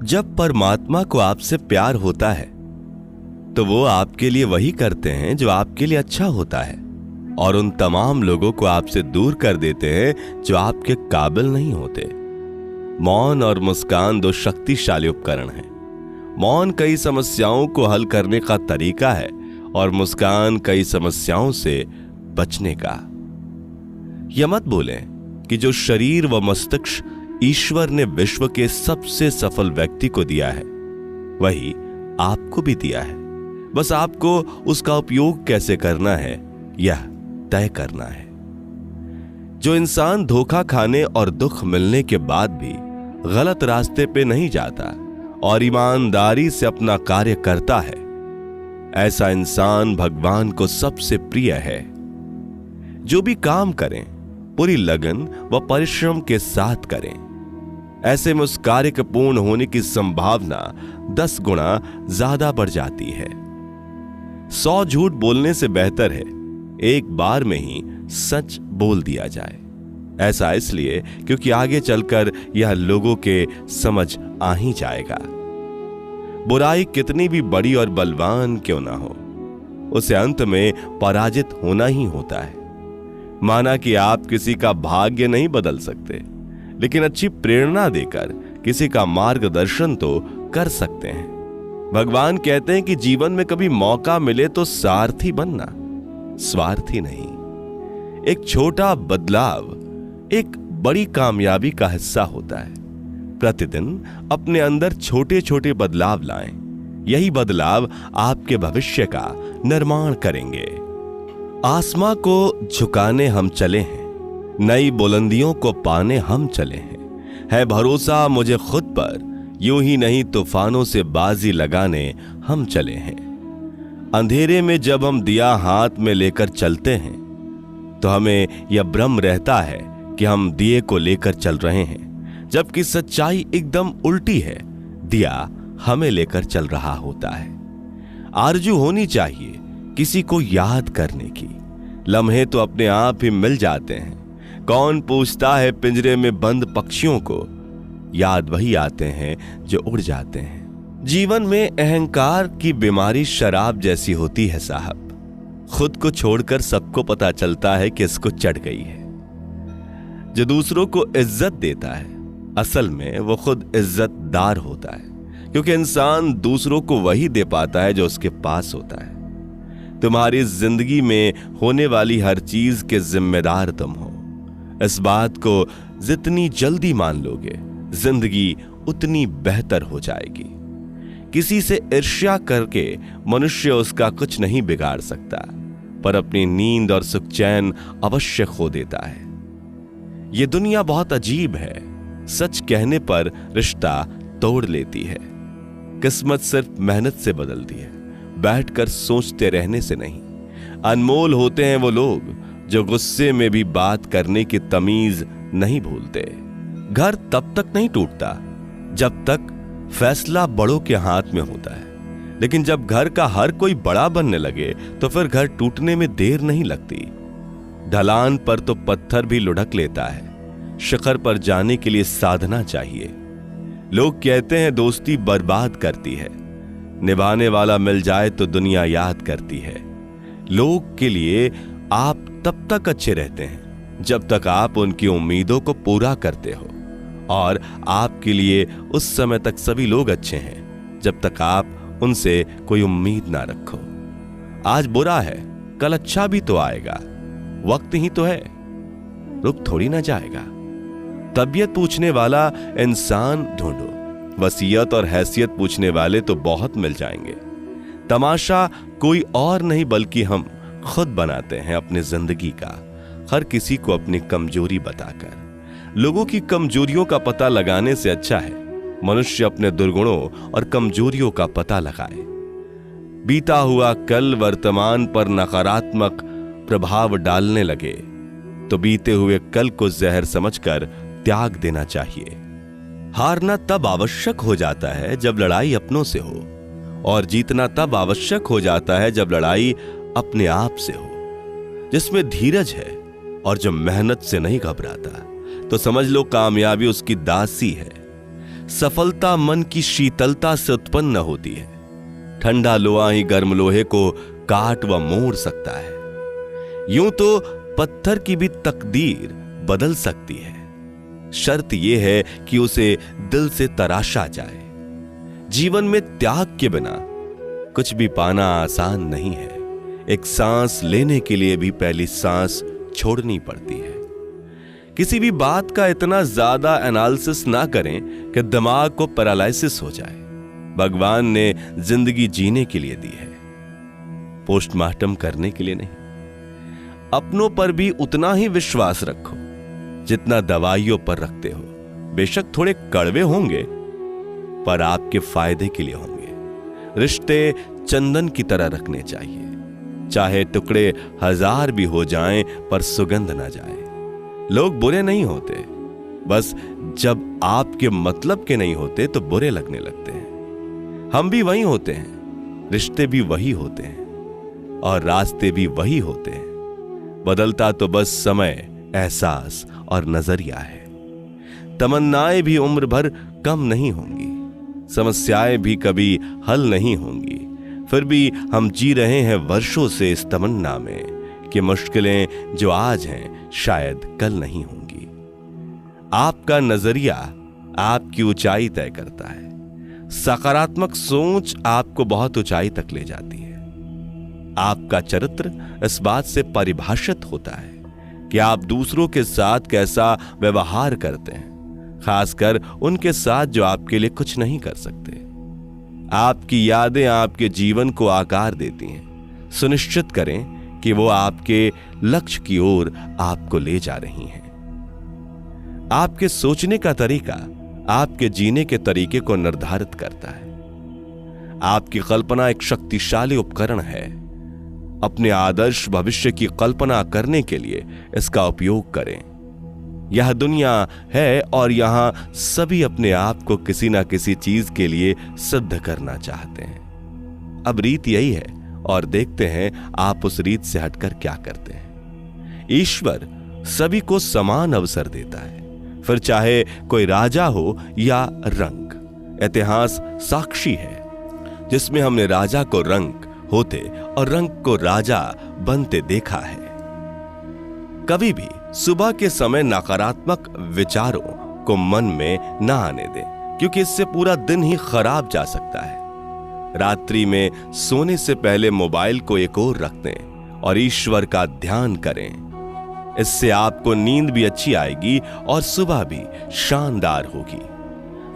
जब परमात्मा को आपसे प्यार होता है तो वो आपके लिए वही करते हैं जो आपके लिए अच्छा होता है, और उन तमाम लोगों को आपसे दूर कर देते हैं जो आपके काबिल नहीं होते। मौन और मुस्कान दो शक्तिशाली उपकरण हैं। मौन कई समस्याओं को हल करने का तरीका है और मुस्कान कई समस्याओं से बचने का। यह मत बोलें कि जो शरीर व मस्तिष्क ईश्वर ने विश्व के सबसे सफल व्यक्ति को दिया है वही आपको भी दिया है, बस आपको उसका उपयोग कैसे करना है यह तय करना है। जो इंसान धोखा खाने और दुख मिलने के बाद भी गलत रास्ते पे नहीं जाता और ईमानदारी से अपना कार्य करता है, ऐसा इंसान भगवान को सबसे प्रिय है। जो भी काम करें पूरी लगन व परिश्रम के साथ करें, ऐसे में उस कार्य के पूर्ण होने की संभावना 10 गुना ज्यादा बढ़ जाती है। 100 झूठ बोलने से बेहतर है एक बार में ही सच बोल दिया जाए। ऐसा इसलिए क्योंकि आगे चलकर यह लोगों के समझ आ ही जाएगा। बुराई कितनी भी बड़ी और बलवान क्यों ना हो, उसे अंत में पराजित होना ही होता है। माना कि आप किसी का भाग्य नहीं बदल सकते, लेकिन अच्छी प्रेरणा देकर किसी का मार्गदर्शन तो कर सकते हैं। भगवान कहते हैं कि जीवन में कभी मौका मिले तो सारथी बनना, स्वार्थी नहीं। एक छोटा बदलाव एक बड़ी कामयाबी का हिस्सा होता है। प्रतिदिन अपने अंदर छोटे छोटे बदलाव लाएं। यही बदलाव आपके भविष्य का निर्माण करेंगे। आसमां को झुकाने हम चले हैं, नई बुलंदियों को पाने हम चले हैं। है भरोसा मुझे खुद पर, यूं ही नहीं तूफानों से बाजी लगाने हम चले हैं। अंधेरे में जब हम दिया हाथ में लेकर चलते हैं तो हमें यह भ्रम रहता है कि हम दिए को लेकर चल रहे हैं, जबकि सच्चाई एकदम उल्टी है। दिया हमें लेकर चल रहा होता है। आरजू होनी चाहिए किसी को याद करने की। लम्हे तो अपने आप ही मिल जाते हैं। कौन पूछता है पिंजरे में बंद पक्षियों को, याद वही आते हैं जो उड़ जाते हैं। जीवन में अहंकार की बीमारी शराब जैसी होती है साहब। खुद को छोड़कर सबको पता चलता है कि इसको चढ़ गई है। जो दूसरों को इज्जत देता है असल में वो खुद इज्जतदार होता है, क्योंकि इंसान दूसरों को वही दे पाता है जो उसके पास होता है। तुम्हारी जिंदगी में होने वाली हर चीज के जिम्मेदार तुम हो। इस बात को जितनी जल्दी मान लोगे जिंदगी उतनी बेहतर हो जाएगी। किसी से ईर्ष्या करके मनुष्य उसका कुछ नहीं बिगाड़ सकता, पर अपनी नींद और सुख चैन अवश्य खो देता है। यह दुनिया बहुत अजीब है। सच कहने पर रिश्ता तोड़ लेती है। किस्मत सिर्फ मेहनत से बदलती है, बैठकर सोचते रहने से नहीं। अनमोल होते हैं वो लोग जो गुस्से में भी बात करने की तमीज नहीं भूलते। घर तब तक नहीं टूटता जब तक फैसला बड़ों के हाथ में होता है, लेकिन जब घर का हर कोई बड़ा बनने लगे तो फिर घर टूटने में देर नहीं लगती। ढलान पर तो पत्थर भी लुढ़क लेता है। शिखर पर जाने के लिए साधना चाहिए। लोग कहते हैं दोस्ती बर्बाद करती है, निभाने वाला मिल जाए तो दुनिया याद करती है। लोग के लिए आप तब तक अच्छे रहते हैं जब तक आप उनकी उम्मीदों को पूरा करते हो, और आपके लिए उस समय तक सभी लोग अच्छे हैं जब तक आप उनसे कोई उम्मीद ना रखो। आज बुरा है, कल अच्छा भी तो आएगा। वक्त ही तो है, रुक थोड़ी ना जाएगा। तबीयत पूछने वाला इंसान ढूंढो, वसीयत और हैसियत पूछने वाले तो बहुत मिल जाएंगे। तमाशा कोई और नहीं बल्कि हम खुद बनाते हैं अपनी जिंदगी का, हर किसी को अपनी कमजोरी बताकर। लोगों की कमजोरियों का पता लगाने से अच्छा है मनुष्य अपने दुर्गुणों और कमजोरियों का पता लगाए। बीता हुआ कल वर्तमान पर नकारात्मक प्रभाव डालने लगे तो बीते हुए कल को जहर समझकर त्याग देना चाहिए। हारना तब आवश्यक हो जाता है जब लड़ाई अपनों से हो, और जीतना तब आवश्यक हो जाता है जब लड़ाई अपने आप से हो। जिसमें धीरज है और जो मेहनत से नहीं घबराता तो समझ लो कामयाबी उसकी दासी है। सफलता मन की शीतलता से उत्पन्न होती है। ठंडा लोहा ही गर्म लोहे को काट व मोड़ सकता है। यूं तो पत्थर की भी तकदीर बदल सकती है, शर्त यह है कि उसे दिल से तराशा जाए। जीवन में त्याग के बिना कुछ भी पाना आसान नहीं है। एक सांस लेने के लिए भी पहली सांस छोड़नी पड़ती है। किसी भी बात का इतना ज्यादा एनालिसिस ना करें कि दिमाग को पैरालिसिस हो जाए। भगवान ने जिंदगी जीने के लिए दी है, पोस्टमार्टम करने के लिए नहीं। अपनों पर भी उतना ही विश्वास रखो जितना दवाइयों पर रखते हो। बेशक थोड़े कड़वे होंगे पर आपके फायदे के लिए होंगे। रिश्ते चंदन की तरह रखने चाहिए, चाहे टुकड़े 1000 भी हो जाएं पर सुगंध ना जाए। लोग बुरे नहीं होते, बस जब आपके मतलब के नहीं होते तो बुरे लगने लगते हैं। हम भी वही होते हैं, रिश्ते भी वही होते हैं और रास्ते भी वही होते हैं। बदलता तो बस समय, एहसास और नजरिया है। तमन्नाएं भी उम्र भर कम नहीं होंगी, समस्याएं भी कभी हल नहीं होंगी। फिर भी हम जी रहे हैं वर्षों से इस तमन्ना में कि मुश्किलें जो आज हैं शायद कल नहीं होंगी। आपका नजरिया आपकी ऊंचाई तय करता है। सकारात्मक सोच आपको बहुत ऊंचाई तक ले जाती है। आपका चरित्र इस बात से परिभाषित होता है कि आप दूसरों के साथ कैसा व्यवहार करते हैं, खासकर उनके साथ जो आपके लिए कुछ नहीं कर सकते। आपकी यादें आपके जीवन को आकार देती हैं। सुनिश्चित करें कि वो आपके लक्ष्य की ओर आपको ले जा रही हैं। आपके सोचने का तरीका आपके जीने के तरीके को निर्धारित करता है। आपकी कल्पना एक शक्तिशाली उपकरण है। अपने आदर्श भविष्य की कल्पना करने के लिए इसका उपयोग करें। यह दुनिया है और यहां सभी अपने आप को किसी ना किसी चीज के लिए सिद्ध करना चाहते हैं। अब रीत यही है और देखते हैं आप उस रीत से हटकर क्या करते हैं। ईश्वर सभी को समान अवसर देता है, फिर चाहे कोई राजा हो या रंक। इतिहास साक्षी है जिसमें हमने राजा को रंक होते और रंक को राजा बनते देखा है। कभी भी सुबह के समय नकारात्मक विचारों को मन में ना आने दें, क्योंकि इससे पूरा दिन ही खराब जा सकता है। रात्रि में सोने से पहले मोबाइल को एक ओर रख दें और ईश्वर का ध्यान करें। इससे आपको नींद भी अच्छी आएगी और सुबह भी शानदार होगी।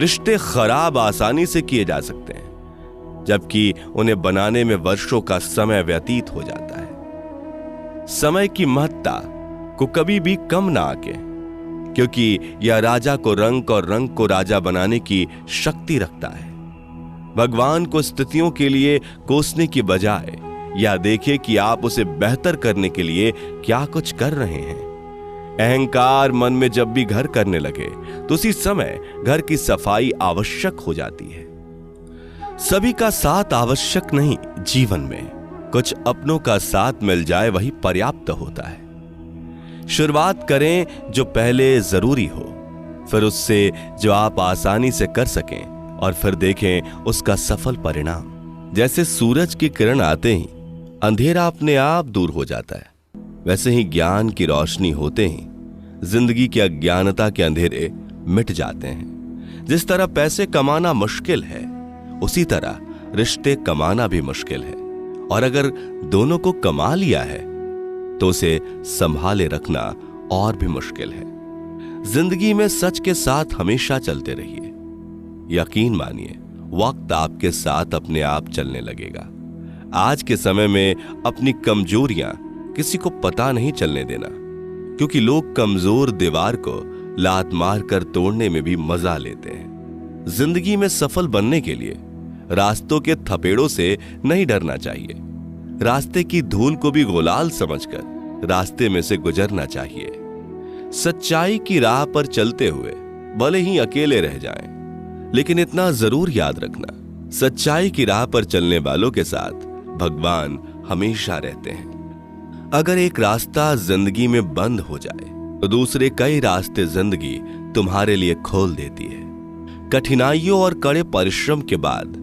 रिश्ते खराब आसानी से किए जा सकते हैं, जबकि उन्हें बनाने में वर्षों का समय व्यतीत हो जाता है। समय की महत्ता को कभी भी कम ना आके, क्योंकि यह राजा को रंक और रंक को राजा बनाने की शक्ति रखता है। भगवान को स्थितियों के लिए कोसने की बजाय यह देखें कि आप उसे बेहतर करने के लिए क्या कुछ कर रहे हैं। अहंकार मन में जब भी घर करने लगे तो उसी समय घर की सफाई आवश्यक हो जाती है। सभी का साथ आवश्यक नहीं, जीवन में कुछ अपनों का साथ मिल जाए वही पर्याप्त होता है। शुरुआत करें जो पहले जरूरी हो, फिर उससे जो आप आसानी से कर सकें और फिर देखें उसका सफल परिणाम। जैसे सूरज की किरण आते ही अंधेरा अपने आप दूर हो जाता है, वैसे ही ज्ञान की रोशनी होते ही जिंदगी की अज्ञानता के अंधेरे मिट जाते हैं। जिस तरह पैसे कमाना मुश्किल है, उसी तरह रिश्ते कमाना भी मुश्किल है। और अगर दोनों को कमा लिया है तो उसे संभाले रखना और भी मुश्किल है। जिंदगी में सच के साथ हमेशा चलते रहिए। यकीन मानिए, वक्त आपके साथ अपने आप चलने लगेगा। आज के समय में अपनी कमजोरियां किसी को पता नहीं चलने देना, क्योंकि लोग कमजोर दीवार को लात मार कर तोड़ने में भी मजा लेते हैं। जिंदगी में सफल बनने के लिए रास्तों के थपेड़ों से नहीं डरना चाहिए। रास्ते की धूल को भी गुलाल समझकर रास्ते में से गुजरना चाहिए। सच्चाई की राह पर चलते हुए भले ही अकेले रह जाएं, लेकिन इतना जरूर याद रखना, सच्चाई की राह पर चलने वालों के साथ भगवान हमेशा रहते हैं। अगर एक रास्ता जिंदगी में बंद हो जाए तो दूसरे कई रास्ते जिंदगी तुम्हारे लिए खोल देती है। कठिनाइयों और कड़े परिश्रम के बाद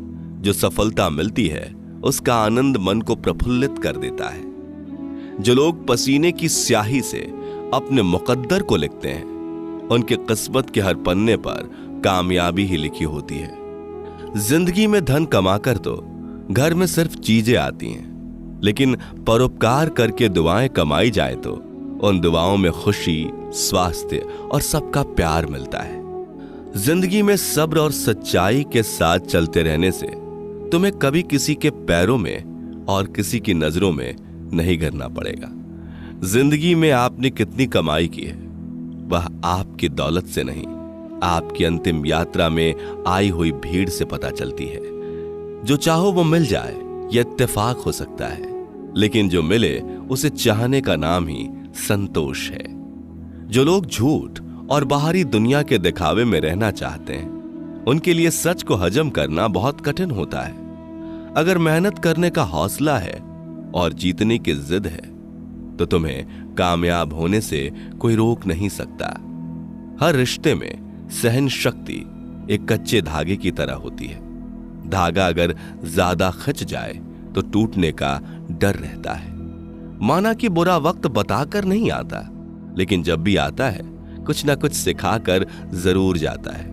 जो सफलता मिलती है उसका आनंद मन को प्रफुल्लित कर देता है। जो लोग पसीने की स्याही से अपने मुकद्दर को लिखते हैं उनके किस्मत के हर पन्ने पर कामयाबी ही लिखी होती है। जिंदगी में धन कमाकर तो घर में सिर्फ चीजें आती हैं, लेकिन परोपकार करके दुआएं कमाई जाए तो उन दुआओं में खुशी, स्वास्थ्य और सबका प्यार मिलता है। जिंदगी में सब्र और सच्चाई के साथ चलते रहने से तुम्हें कभी किसी के पैरों में और किसी की नजरों में नहीं गिरना पड़ेगा। जिंदगी में आपने कितनी कमाई की है वह आपकी दौलत से नहीं, आपकी अंतिम यात्रा में आई हुई भीड़ से पता चलती है। जो चाहो वो मिल जाए यह इत्तेफाक हो सकता है, लेकिन जो मिले उसे चाहने का नाम ही संतोष है। जो लोग झूठ और बाहरी दुनिया के दिखावे में रहना चाहते हैं उनके लिए सच को हजम करना बहुत कठिन होता है। अगर मेहनत करने का हौसला है और जीतने की जिद है तो तुम्हें कामयाब होने से कोई रोक नहीं सकता। हर रिश्ते में सहन शक्ति एक कच्चे धागे की तरह होती है। धागा अगर ज्यादा खिंच जाए तो टूटने का डर रहता है। माना कि बुरा वक्त बताकर नहीं आता, लेकिन जब भी आता है कुछ ना कुछ सिखाकर जरूर जाता है।